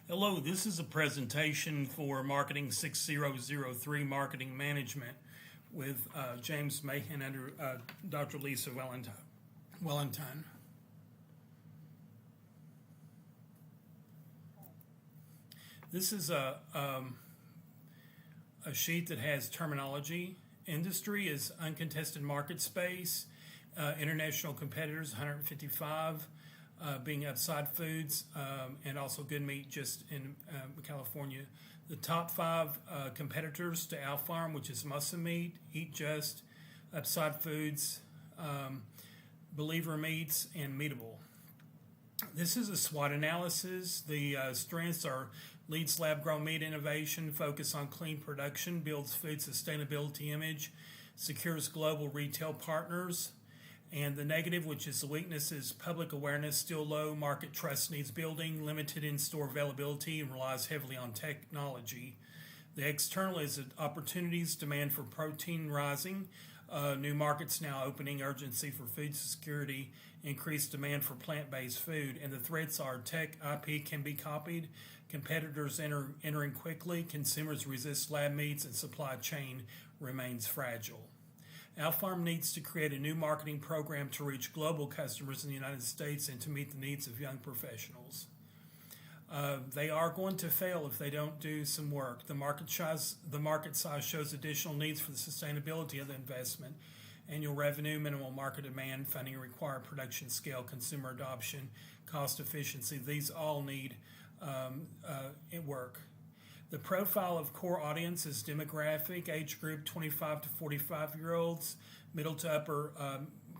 Hello, this is a presentation for Marketing 6003 Marketing Management with James Mahan under Dr. Lisa Wellington. This is a sheet that has terminology. Industry is uncontested market space. International competitors, 155. Being outside foods and also good meat just in California. The top five competitors to Al Farm, which is muscle meat, Eat Just, Upside Foods, Believer Meats, and Meatable. This is a SWOT analysis. The strengths are leads lab-grown meat innovation, focus on clean production, builds food sustainability image, secures global retail partners. And the negative, which is the weakness, is public awareness still low, market trust needs building, limited in-store availability, and relies heavily on technology. The external is opportunities, demand for protein rising, new markets now opening, urgency for food security, increased demand for plant-based food. And the threats are tech IP can be copied, competitors entering quickly, consumers resist lab meats, and supply chain remains fragile. Al Farm needs to create a new marketing program to reach global customers in the United States and to meet the needs of young professionals. They are going to fail if they don't do some work. The market size shows additional needs for the sustainability of the investment. Annual revenue, minimal market demand, funding required, production scale, consumer adoption, cost efficiency. These all need work. The profile of core audience is demographic, age group 25 to 45-year-olds, middle to upper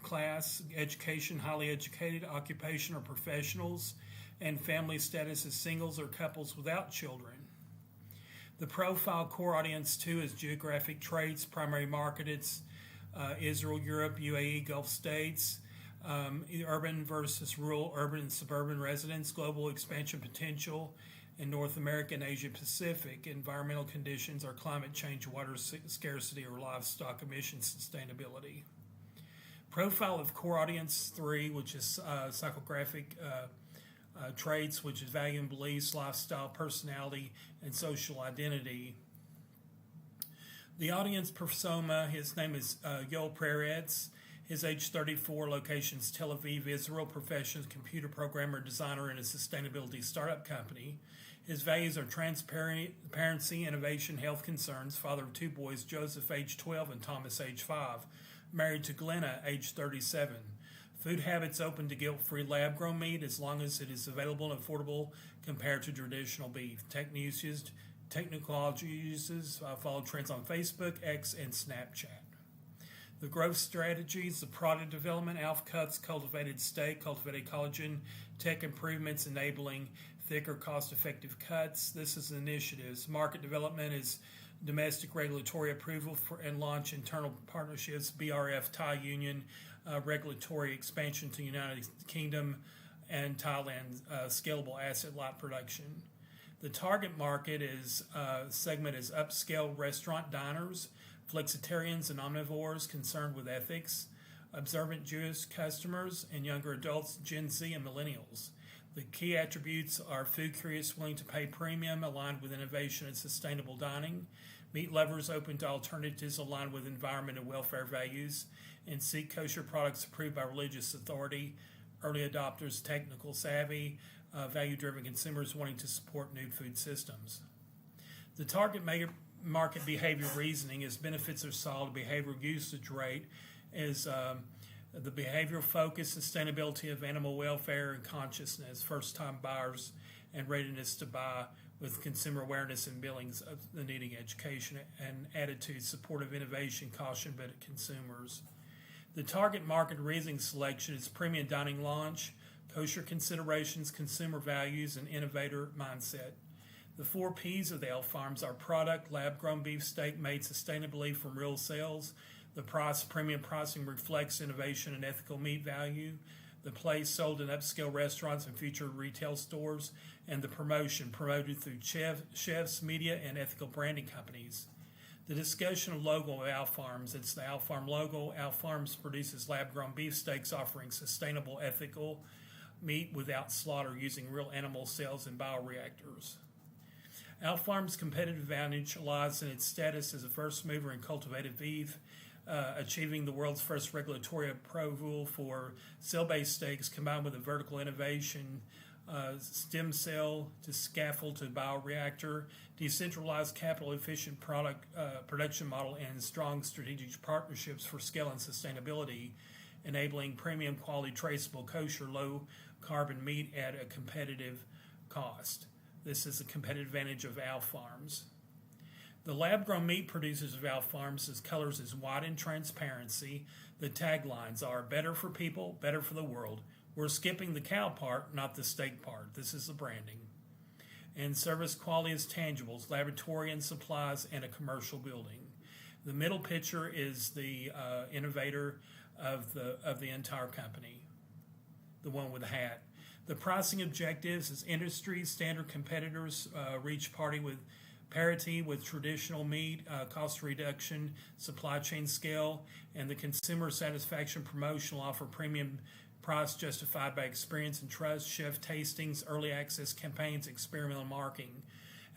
class, education, highly educated, occupation or professionals, and family status is singles or couples without children. The profile core audience 2 is geographic traits, primary market, it's Israel, Europe, UAE, Gulf states, urban versus rural, urban and suburban residents, global expansion potential, in North America and Asia Pacific, environmental conditions are climate change, water scarcity, or livestock emissions sustainability. Profile of core audience 3, which is psychographic traits, which is value and beliefs, lifestyle, personality, and social identity. The audience persona, his name is Yoel Peretz. His age 34, locations Tel Aviv, Israel, professions, computer programmer, designer, in a sustainability startup company. His values are transparency, innovation, health concerns. Father of 2 boys, Joseph, age 12, and Thomas, age 5. Married to Glenna, age 37. Food habits open to guilt-free lab-grown meat as long as it is available and affordable compared to traditional beef. Technology uses, follow trends on Facebook, X, and Snapchat. The growth strategies, the product development, ALF cuts, cultivated steak, cultivated collagen, tech improvements enabling thicker, cost-effective cuts. This is initiatives. Market development is domestic regulatory approval and launch internal partnerships, BRF, Thai Union, regulatory expansion to United Kingdom and Thailand, scalable asset-light production. The target market segment is upscale restaurant diners, flexitarians and omnivores concerned with ethics, observant Jewish customers, and younger adults, Gen Z and millennials. The key attributes are food curious, willing to pay premium, aligned with innovation and sustainable dining, meat lovers open to alternatives aligned with environment and welfare values, and seek kosher products approved by religious authority, early adopters, technical savvy, value-driven consumers wanting to support new food systems. The target market behavior reasoning is benefits are solid, behavioral usage rate is the behavioral focus, sustainability of animal welfare and consciousness, first-time buyers and readiness to buy with consumer awareness and billings of the needing education and attitude, supportive innovation, caution but consumers. The target market reasoning selection is premium dining launch, kosher considerations, consumer values, and innovator mindset. The 4 P's of the Al Farms are product, lab-grown beef steak made sustainably from real cells. The price, premium pricing reflects innovation and ethical meat value. The place sold in upscale restaurants and future retail stores. And the promotion, promoted through chefs, media, and ethical branding companies. The discussion of logo of Al Farms. It's the Al Farm logo. Al Farms produces lab-grown beef steaks offering sustainable, ethical meat without slaughter using real animal cells and bioreactors. Aleph Farm's competitive advantage lies in its status as a first mover in cultivated beef, achieving the world's first regulatory approval for cell-based steaks combined with a vertical innovation, stem cell to scaffold to bioreactor, decentralized capital-efficient production model, and strong strategic partnerships for scale and sustainability, enabling premium quality, traceable, kosher, low-carbon meat at a competitive cost. This is a competitive advantage of Aleph Farms. The lab-grown meat producers of Aleph Farms' colors is white and transparency. The taglines are better for people, better for the world. We're skipping the cow part, not the steak part. This is the branding. And service quality is tangibles, laboratory and supplies, and a commercial building. The middle picture is the innovator of the entire company, the one with the hat. The pricing objectives is industry standard competitors reach parity with traditional meat, cost reduction, supply chain scale, and the consumer satisfaction promotional offer premium price justified by experience and trust, chef tastings, early access campaigns, experimental marketing.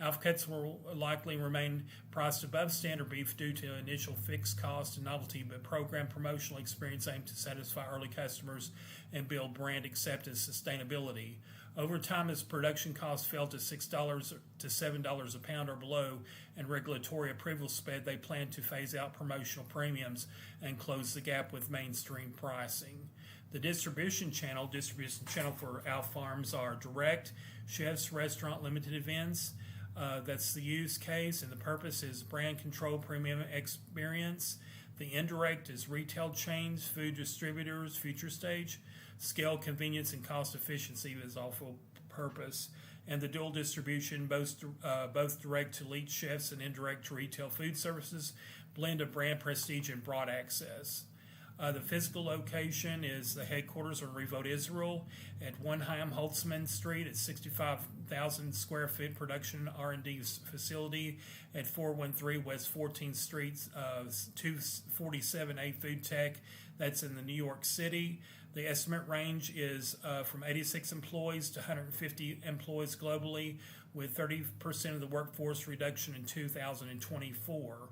Aleph cuts will likely remain priced above standard beef due to initial fixed cost and novelty, but program promotional experience aimed to satisfy early customers and build brand acceptance sustainability. Over time, as production costs fell to $6 to $7 a pound or below and regulatory approval sped, they plan to phase out promotional premiums and close the gap with mainstream pricing. The distribution channel for Aleph Farms are direct, chefs, restaurant, limited events. That's the use case, and the purpose is brand control, premium experience. The indirect is retail chains, food distributors, future stage. Scale, convenience, and cost efficiency is also purpose. And the dual distribution, both direct to elite chefs and indirect to retail food services, blend of brand prestige and broad access. The physical location is the headquarters of Revolt Israel at 1 Chaim Holtzman Street at 65,000 square foot production R&D facility at 413 West 14th Street, 247A Food Tech. That's in the New York City. The estimate range is from 86 employees to 150 employees globally, with 30% of the workforce reduction in 2024.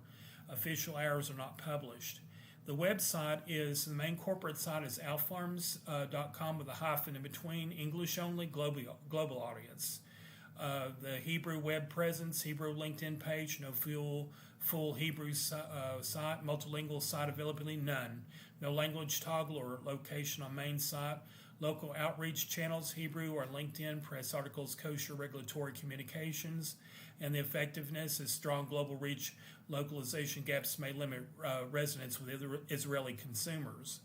Official hours are not published. The website is, the main corporate site is alephfarms.com with a hyphen in between, English only, global audience. The Hebrew web presence, Hebrew LinkedIn page, no full Hebrew site, multilingual site availability, none. No language toggle or location on main site. Local outreach channels, Hebrew or LinkedIn, press articles, kosher regulatory communications, and the effectiveness is strong global reach. Localization gaps may limit resonance with Israeli consumers.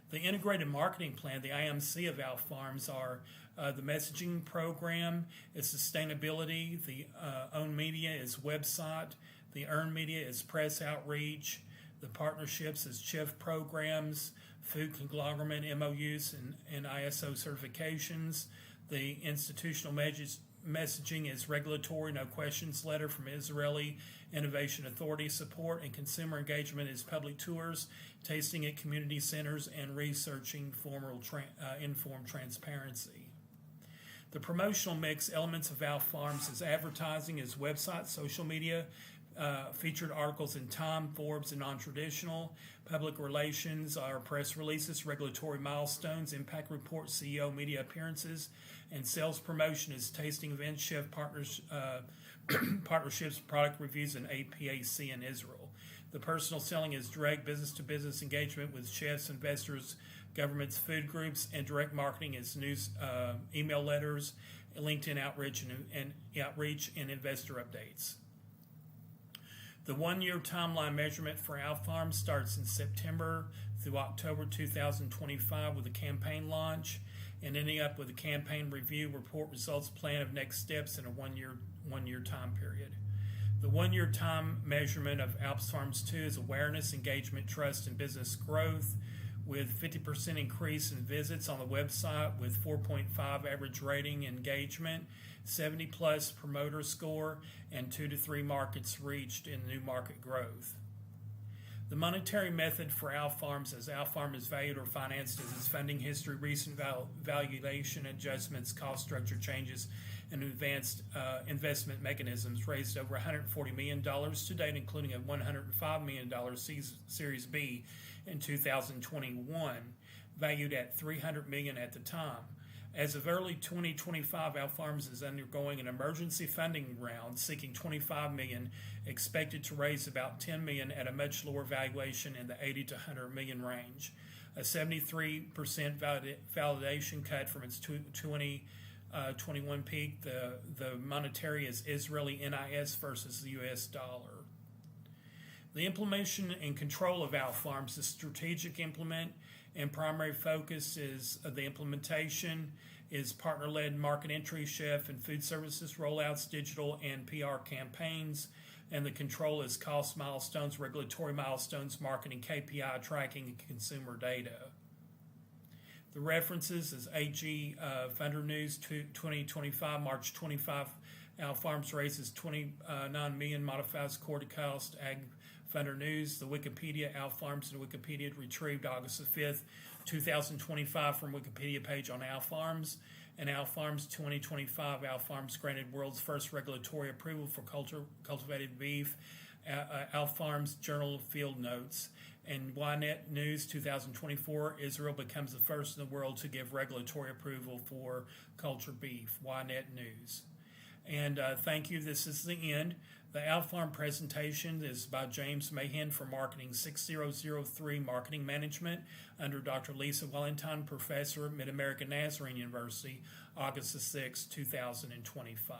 The integrated marketing plan, the IMC of Aleph Farms, are the messaging program, is sustainability, the owned media is website, the earned media is press outreach, the partnerships is chef programs, food conglomerate MOUs and ISO certifications. The institutional messaging is regulatory, no questions letter from Israeli Innovation Authority support, and consumer engagement is public tours, tasting at community centers, and researching informed transparency. The promotional mix elements of Aleph Farms is advertising, is website, social media, featured articles in Time, Forbes, and non-traditional. Public relations are press releases, regulatory milestones, impact reports, CEO media appearances, and sales promotion is tasting events, chef partnerships, product reviews, and APAC in Israel. The personal selling is direct business-to-business engagement with chefs, investors, governments, food groups, and direct marketing is news, email letters, LinkedIn outreach, and investor updates. The one-year timeline measurement for Aleph Farms starts in September through October 2025 with a campaign launch, and ending up with a campaign review, report results, plan of next steps in a one-year time period. The one-year time measurement of Aleph Farms 2 is awareness, engagement, trust, and business growth, with 50% increase in visits on the website, with 4.5 average rating engagement, 70 plus promoter score, and 2 to 3 markets reached in new market growth. The monetary method for Aleph Farms, as Aleph Farm is valued or financed, is its funding history, recent valuation adjustments, cost structure changes, and advanced investment mechanisms. Raised over $140 million to date, including a $105 million Series B in 2021, valued at $300 million at the time. As of early 2025, Aleph Farms is undergoing an emergency funding round, seeking $25 million, expected to raise about $10 million at a much lower valuation in the $80 to $100 million range. A 73% validation cut from its 2021 peak. The monetary is Israeli NIS versus the US dollar. The implementation and control of Aleph Farms, the strategic implement and primary focus is the implementation is partner-led market entry, chef and food services rollouts, digital and PR campaigns, and the control is cost milestones, regulatory milestones, marketing KPI tracking, and consumer data. The references is AG Funder News 2025, March 25. Aleph Farms raises $29 million, modifies core to cost. Ag Funder News, the Wikipedia, Aleph Farms, and Wikipedia retrieved August the 5th, 2025 from Wikipedia page on Aleph Farms. And Aleph Farms 2025, Aleph Farms granted world's first regulatory approval for cultivated beef. Aleph Farms Journal Field Notes. And Ynet News 2024, Israel becomes the first in the world to give regulatory approval for cultured beef. Ynet News. And thank you. This is the end. The Aleph Farm presentation is by James Mahan for Marketing 6003 Marketing Management under Dr. Lisa Wellington, Professor, Mid-American Nazarene University, August the 6th, 2025.